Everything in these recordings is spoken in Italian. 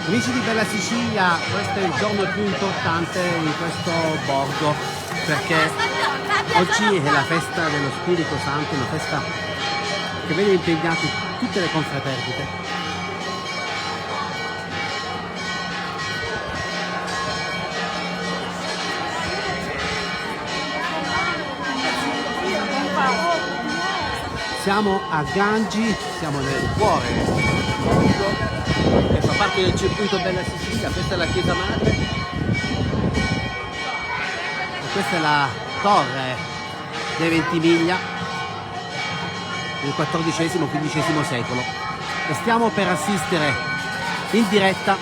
Amici di Bella Sicilia, questo è il giorno più importante in questo borgo, perché oggi è la festa dello Spirito Santo, una festa che vede impegnati tutte le confraternite. Siamo a Gangi, siamo nel cuore del borgo, che fa parte del circuito Bella Sicilia. Questa è la chiesa madre e questa è la torre dei Ventimiglia del XIV-XV secolo, e stiamo per assistere in diretta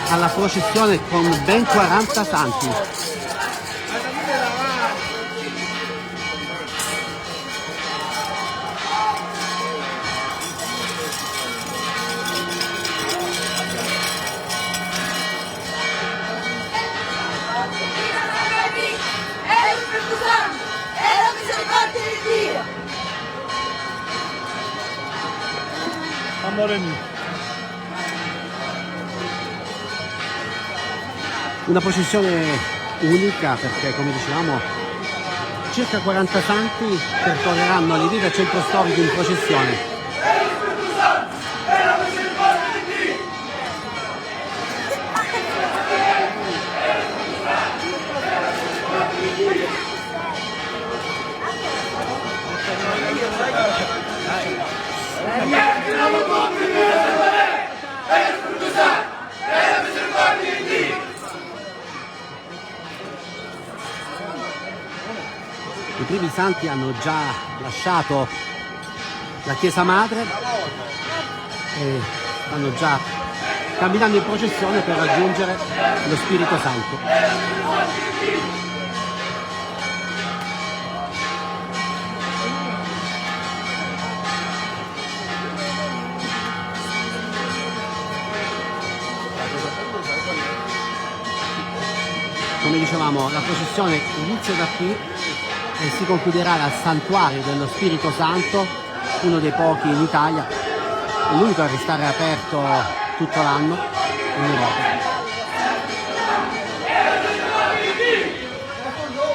alla processione con ben 40 santi. Una processione unica perché, come dicevamo, circa 40 santi percorreranno le vie del centro storico in processione. I primi santi hanno già lasciato la chiesa madre e stanno già camminando in processione per raggiungere lo Spirito Santo. Come dicevamo, la processione inizia da qui e si concluderà al santuario dello Spirito Santo, uno dei pochi in Italia, l'unico a restare aperto tutto l'anno in Europa.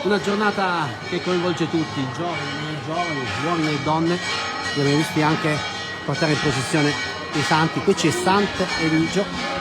Una giornata che coinvolge tutti, giovani, uomini e donne. Li abbiamo visti anche portare in processione i santi. Qui c'è Sant'Eligio.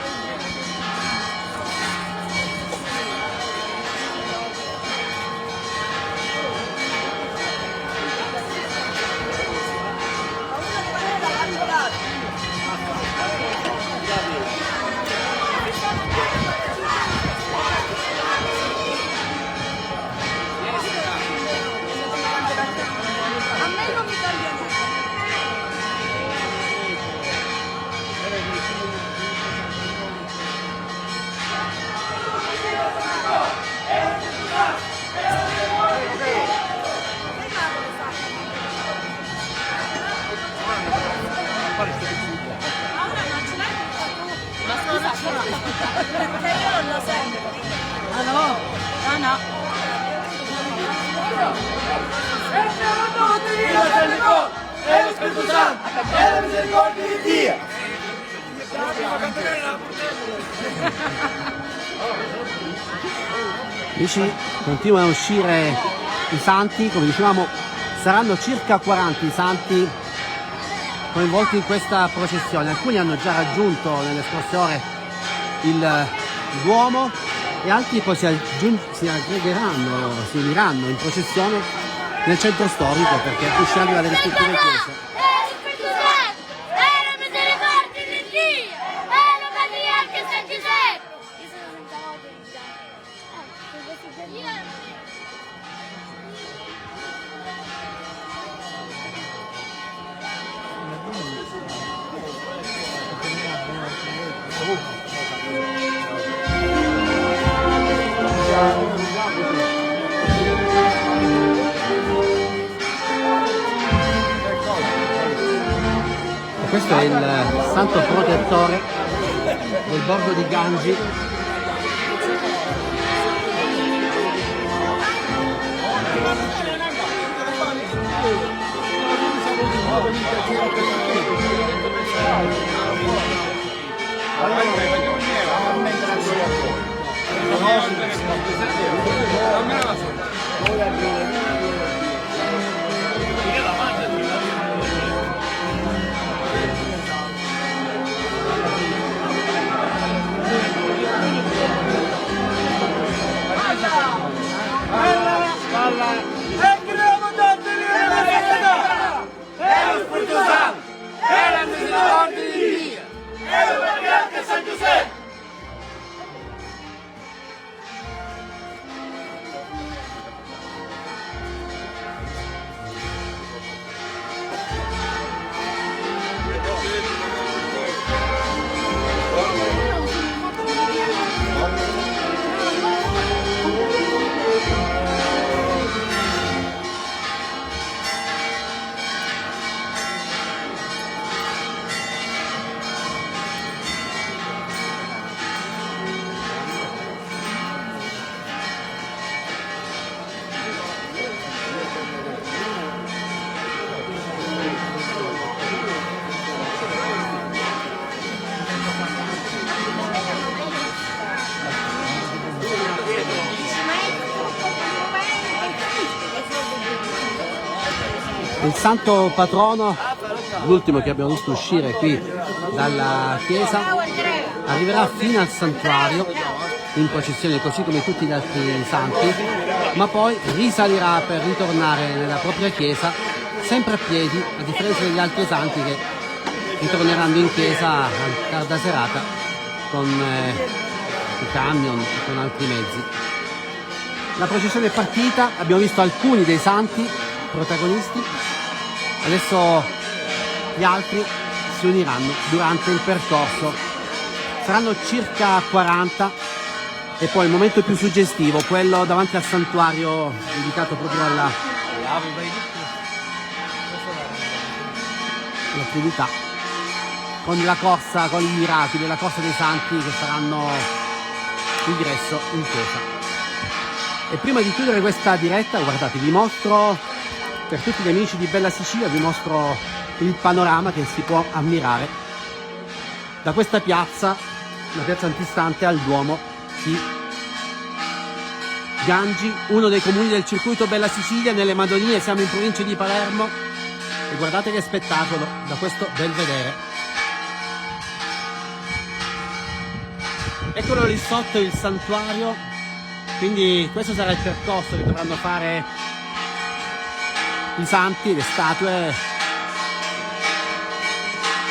Amici, continuano a uscire i santi, come dicevamo saranno circa 40 i santi coinvolti in questa processione. Alcuni hanno già raggiunto nelle scorse ore il Duomo e altri poi si aggregheranno, si uniranno in processione nel centro storico, perché usciranno dalle rispettive chiese. Questo è il santo protettore del borgo di Gangi. Il santo patrono, l'ultimo che abbiamo visto uscire qui dalla chiesa, arriverà fino al santuario in processione, così come tutti gli altri santi, ma poi risalirà per ritornare nella propria chiesa sempre a piedi, a differenza degli altri santi che ritorneranno in chiesa a tarda serata con i camion e con altri mezzi. La processione è partita, abbiamo visto alcuni dei santi protagonisti, adesso gli altri si uniranno durante il percorso, saranno circa 40 e poi il momento più suggestivo, quello davanti al santuario dedicato proprio alla Trinità, con la corsa, con i miracoli, la corsa dei santi che faranno ingresso in chiesa. E prima di chiudere questa diretta, guardate, vi mostro, per tutti gli amici di Bella Sicilia, vi mostro il panorama che si può ammirare da questa piazza, una piazza antistante al Duomo di Gangi, uno dei comuni del circuito Bella Sicilia, nelle Madonie. Siamo in provincia di Palermo e guardate che spettacolo da questo belvedere. Eccolo lì sotto il santuario, quindi questo sarà il percorso che dovranno fare i santi, le statue.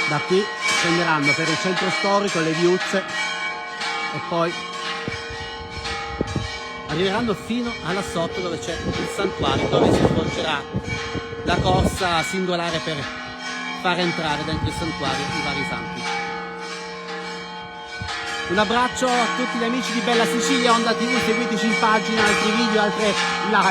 Da qui scenderanno per il centro storico, le viuzze e poi arriveranno fino alla sotto dove c'è il santuario, dove si svolgerà la corsa singolare per far entrare dentro il santuario i vari santi. Un abbraccio a tutti gli amici di Bella Sicilia, Onda TV, seguiteci in pagina, altri video, altre live.